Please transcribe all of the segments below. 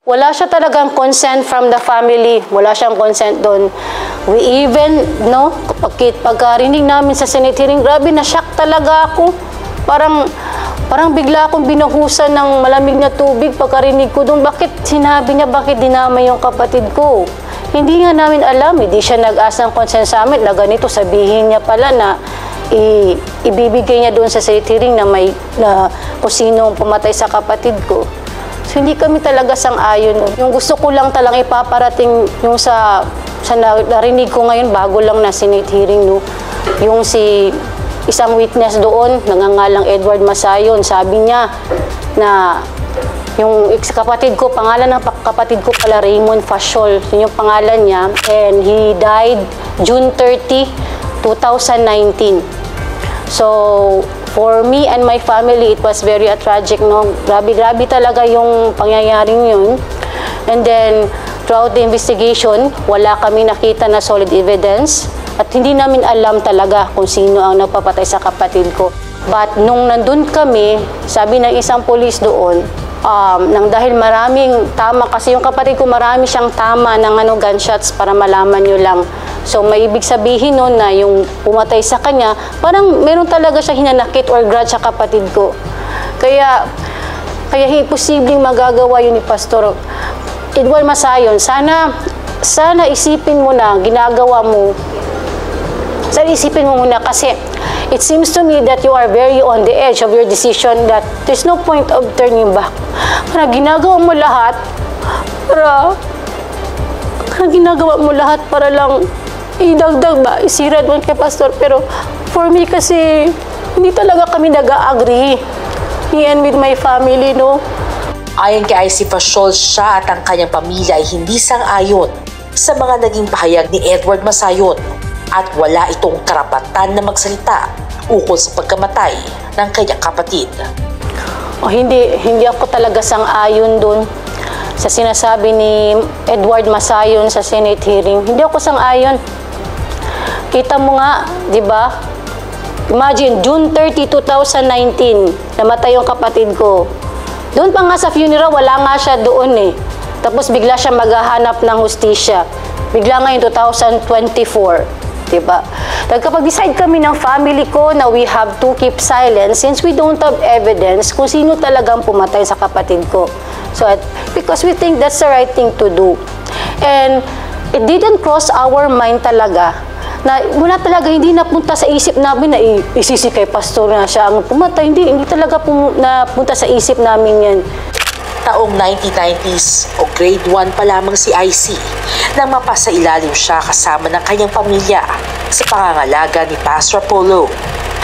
Wala siya talagang consent from the family. Wala siyang consent doon. We even, no, pagkarinig namin sa Senate hearing, grabe, na-shock talaga ako. Parang bigla akong binuhusan ng malamig na tubig pagkarinig ko doon. Bakit sinabi niya, bakit dinamay yung kapatid ko? Hindi nga namin alam, hindi siya nag-ask ng consent sa amin na ganito, sabihin niya pala na ibibigay niya doon sa Senate hearing na kung sino pumatay sa kapatid ko. So, hindi kami talaga sang-ayon. Yung gusto ko lang talang ipaparating yung sa narinig ko ngayon bago lang na Senate hearing, no? Yung isang witness doon, nangangalang Edward Masayon, sabi niya na yung kapatid ko, pangalan ng kapatid ko pala Raymond Fasiol, yun yung pangalan niya, and he died June 30, 2019. So, for me and my family, it was very tragic, no? Grabe talaga yung pangyayaring yun. And then, throughout the investigation, wala kami nakita na solid evidence at hindi namin alam talaga kung sino ang nagpapatay sa kapatid ko. But nung nandun kami, sabi ng isang pulis doon, nang dahil maraming tama, kasi yung kapatid ko marami siyang tama ng gunshots para malaman nyo lang. So, may ibig sabihin nun na yung pumatay sa kanya, parang meron talaga siya hinanakit or grudge sa kapatid ko. Kaya imposibleng magagawa yun ni Pastor Edward Masayon. Sana isipin mo na ginagawa mo. Sana isipin mo muna kasi it seems to me that you are very on the edge of your decision that there's no point of turning back. Para ginagawa mo lahat para lang idagdag ba, isirad mo kay Pastor. Pero for me kasi, hindi talaga kami nag-agree. Me and with my family, no? Ayon kay IC Fasiol, siya at ang kanyang pamilya ay hindi sang-ayon sa mga naging pahayag ni Edward Masayon at wala itong karapatan na magsalita ukol sa pagkamatay ng kanyang kapatid. Hindi ako talaga sang-ayon dun sa sinasabi ni Edward Masayon sa Senate hearing. Hindi ako sang-ayon. Kita mo nga, di ba? Imagine, June 30, 2019, namatay yung kapatid ko. Doon pa nga sa funeral, wala nga siya doon eh. Tapos bigla siya maghahanap ng hustisya. Bigla nga yung 2024, di ba? Kapag-decide kami ng family ko na we have to keep silence since we don't have evidence kung sino talagang pumatay sa kapatid ko. So, because we think that's the right thing to do. And it didn't cross our mind talaga na wala talaga, hindi napunta sa isip namin na isisi kay Pastor na siya ang pumatay. Hindi talaga napunta sa isip namin yan. Taong 1990s o grade 1 pa lamang si IC nang mapasailalim siya kasama ng kanyang pamilya sa pangangalaga ni Pastor Apollo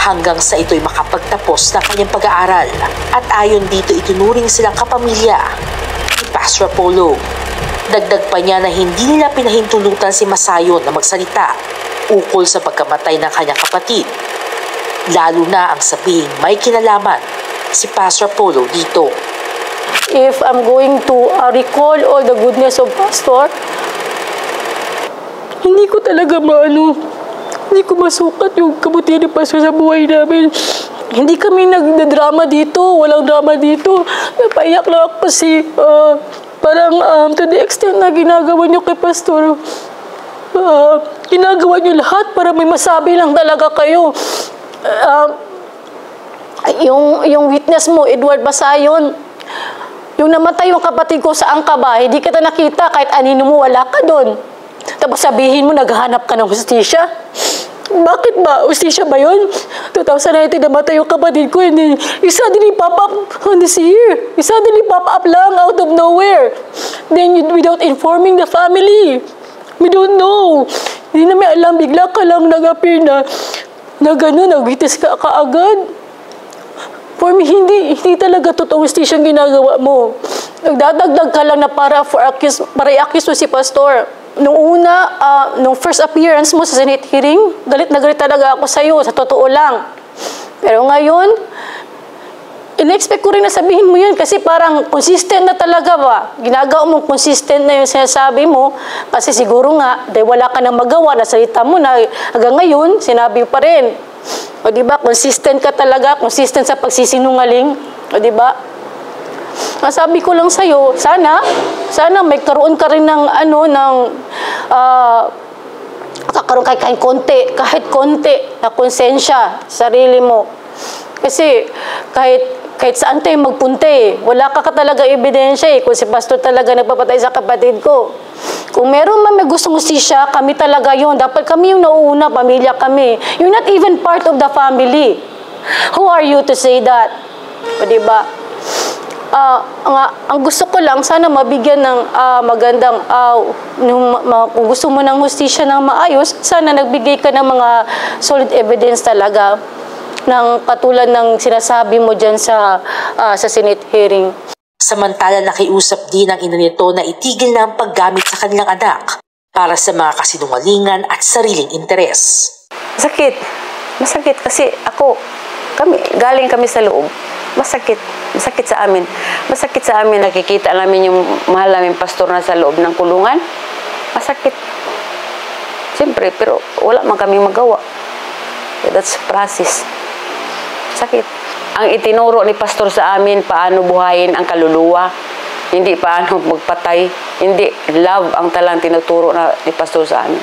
hanggang sa ito'y makapagtapos ng kanyang pag-aaral at ayon dito itunuring silang kapamilya ni Pastor Apollo. Dagdag pa niya na hindi nila pinahintulutan si Masayon na magsalita ukol sa pagkamatay ng kanyang kapatid, lalo na ang sabihing may kinalaman si Pastor Apollo dito. If I'm going to recall all the goodness of Pastor, hindi ko talaga hindi ko masukat yung kabutihan ni Pastor sa buhay namin. Hindi kami nagdadrama dito, walang drama dito. Napaiyak lang ako kasi parang to the extent na ginagawa niyo kay Pastor, ginagawa niyo lahat para may masabi lang talaga kayo. Yung witness mo, Edward Masayon, yung namatay yung kapatid ko, saan ka ba? Hindi kita nakita, kahit anino mo, wala ka doon. Tapos sabihin mo, naghahanap ka ng hustisya? Bakit ba? Hustisya ba yun? 2019, namatay yung kapatid ko, and then, suddenly pop up on this year. Suddenly pop up lang out of nowhere. Then, without informing the family. We don't know. Hindi namin alam, bigla ka lang nag-appear na nag-witness ka kaagad. For me, hindi talaga totoong hustisya ang ginagawa mo. Nagdadagdag ka lang na para i-accuse mo si Pastor. Nung first appearance mo sa Senate hearing, galit na galit talaga ako sa'yo, sa totoo lang. Pero ngayon, in-expect ko rin na sabihin mo yun kasi parang consistent na talaga ba? Ginagawa mong consistent na yung sinasabi mo kasi siguro nga, dahil wala ka nang magawa, nasalita mo na hanggang ngayon, sinabi pa rin. O diba, consistent ka talaga, consistent sa pagsisinungaling. O diba? Sabi ko lang sa'yo, sana may karoon ka rin ng kakaroon kahit konti na konsensya sa sarili mo. Kasi kahit saan tayo magpunta wala ka talaga ebidensya kung si pastor talaga nagpapatay sa kapatid ko. Kung meron man may gustong hustisya, kami talaga yun. Dapat kami yung nauuna, pamilya kami. You're not even part of the family. Who are you to say that? O, diba? Ang gusto ko lang, sana mabigyan ng magandang, kung gusto mo ng hustisya ng maayos, sana nagbigay ka ng mga solid evidence talaga ng katulad ng sinasabi mo dyan sa Senate hearing. Samantala nakiusap din ang ina nito na itigil na ang paggamit sa kanilang anak para sa mga kasinungalingan at sariling interes. Masakit kasi galing kami sa loob. Masakit sa amin. Masakit sa amin, nakikita namin yung mahal namin pastor na sa loob ng kulungan. Masakit. Siyempre, pero wala man kami magawa. That's process. Sakit. Ang itinuro ni pastor sa amin, paano buhayin ang kaluluwa. Hindi paano magpatay. Hindi, love ang talang tinuturo ni pastor sa amin.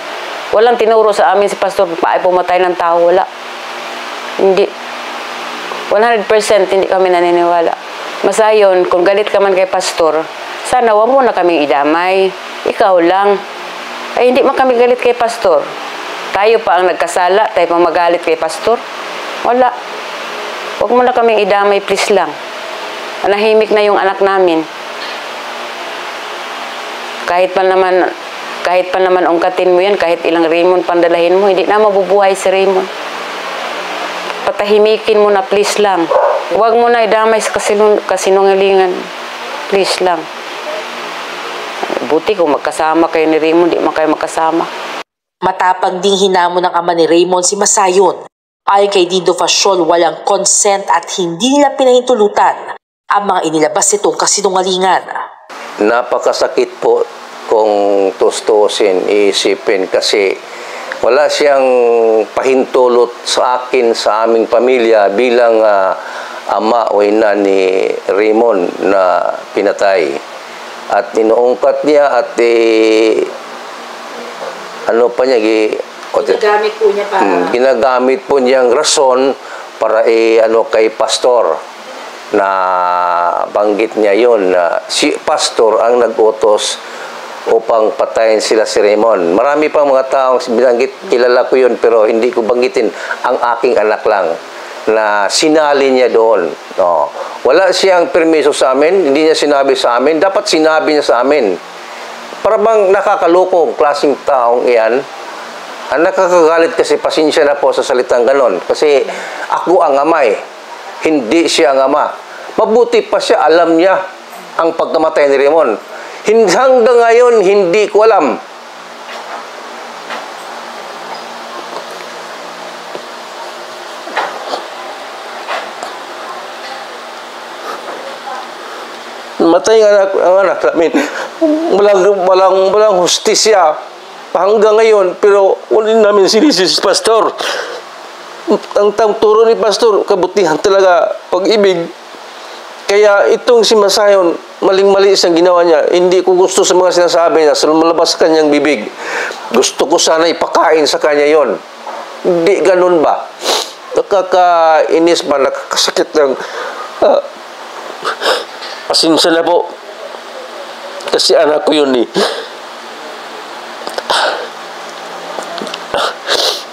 Walang tinuro sa amin si pastor, paano pumatay ng tao. Wala. Hindi. 100% hindi kami naniniwala. Masayon, kung galit ka man kay pastor, sana wag mo na kaming idamay. Ikaw lang. Ay, hindi man kami galit kay pastor. Tayo pa ang nagkasala, tayo pang magalit kay pastor. Wala. Huwag mo na kaming idamay, please lang. Nahimik na yung anak namin. Kahit pa naman ungkatin mo yan, kahit ilang Raymond pandalahin mo, hindi na mabubuhay si Raymond. Patahimikin mo na, please lang. Huwag mo na idamay sa kasinungalingan. Please lang. Buti kung magkasama kayo ni Raymond, di man kayo magkasama. Matapang ding hinamon ng ama ni Raymond si Masayon. Ayon kay Dido Fasciol, walang consent at hindi nila pinahintulutan ang mga inilabas nitong kasinungalingan. Napakasakit po kung tustusin, iisipin kasi wala siyang pahintulot sa akin, sa aming pamilya bilang ama o ina ni Raymond na pinatay. At inuungkat niya at Ginagamit po niya ginagamit po niyang rason para kay pastor na banggit niya yon na si pastor ang nag-utos upang patayin sila si Raymond. Marami pang mga taong binanggit, kilala ko yun pero hindi ko banggitin ang aking anak lang na sinali niya doon. No. Wala siyang permiso sa amin, hindi niya sinabi sa amin, dapat sinabi niya sa amin. Para bang nakakalukong klaseng taong iyan. Ang nakakagalit kasi, pasensya na po sa salitang ganon. Kasi ako ang ama hindi siya ang ama. Mabuti pa siya, alam niya ang pagkamatay ni Raymond. Hanggang ngayon, hindi ko alam. Matay ang anak namin. Walang hustisya. Hanggang ngayon, pero wala namin sinisisi pastor. Ang turo ni pastor, kabutihan talaga, pag-ibig. Kaya itong si Masayon, maling-mali siyang ginawa niya. Hindi ko gusto sa mga sinasabi niya, sa malabas sa kanyang bibig. Gusto ko sana ipakain sa kanya yon. Hindi ganun ba? Nakakainis ba, nakakasakit ng pasensya na po. Kasi anak ko yun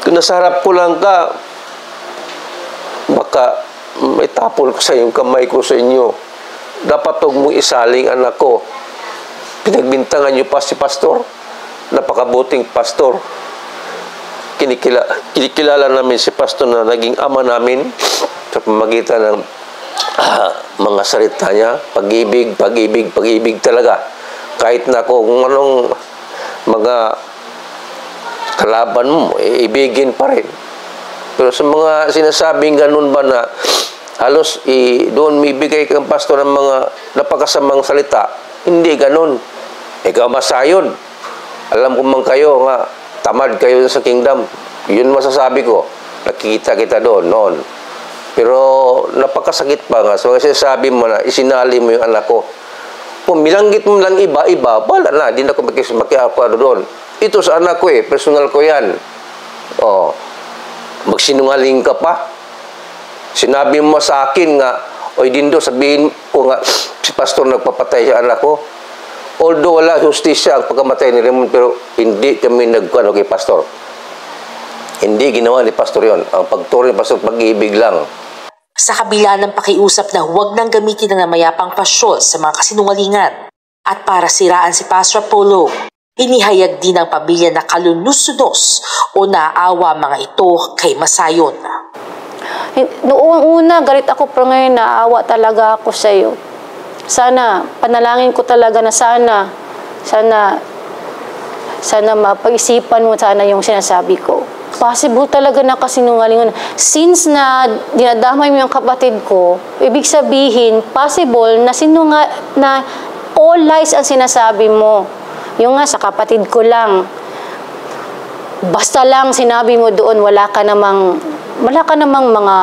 Kung nasa harap ko lang ka, baka may tapol ko sa yung kamay ko sa inyo. Dapat huwag mong isaling anak ko. Pinagbintangan niyo pa si pastor. Napakabuting pastor. Kinikilala namin si pastor na naging ama namin sa pamagitan ng mga salita niya. Pag-ibig talaga. Kahit na kung anong mga kalaban mo, ibigin pa rin. Pero sa mga sinasabing ganun ba na halos doon may bigay kang pastor ng mga napakasamang salita, hindi ganun. Ikaw Masayon, alam ko man kayo nga, tamad kayo sa kingdom. Yun masasabi ko. Nakikita kita doon noon. Pero napakasakit pa nga. So kasi sabi mo na, isinali mo yung anak ko. Kung milanggit mo lang iba-iba, wala na, di na ako makiakwado doon. Ito sa anak ko personal ko yan. Oh, magsinungaling ka pa. Sinabi mo sa akin nga, oy Dindo, sabihin ko nga, si pastor nagpapatay sa anak ko. Although wala justisya ang pagkamatay ni Raymond, pero hindi kami nagkuano kay pastor. Hindi ginawa ni pastor yon. Ang pagturo ni pastor, pag-ibig lang. Sa kabila ng pakiusap na huwag nang gamitin ng namayapang pasyon sa mga kasinungalingan at para siraan si Pastor Apollo, inihayag din ng pamilya na kalunos-sunos o naawa mga ito kay Masayon. Noong una, galit ako, pero ngayon naawa talaga ako sa iyo. Sana, panalangin ko talaga na sana mapag-isipan mo sana yung sinasabi ko. Possible talaga na kasinungalingan. Since na dinadamay mo yung kapatid ko, ibig sabihin, possible na all lies ang sinasabi mo. Yung nga sa kapatid ko lang. Basta lang sinabi mo doon, wala ka namang mga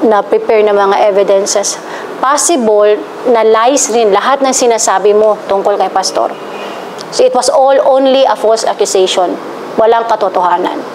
na-prepare na mga evidences. Possible na lies rin lahat ng sinasabi mo tungkol kay pastor. So it was all only a false accusation. Walang katotohanan.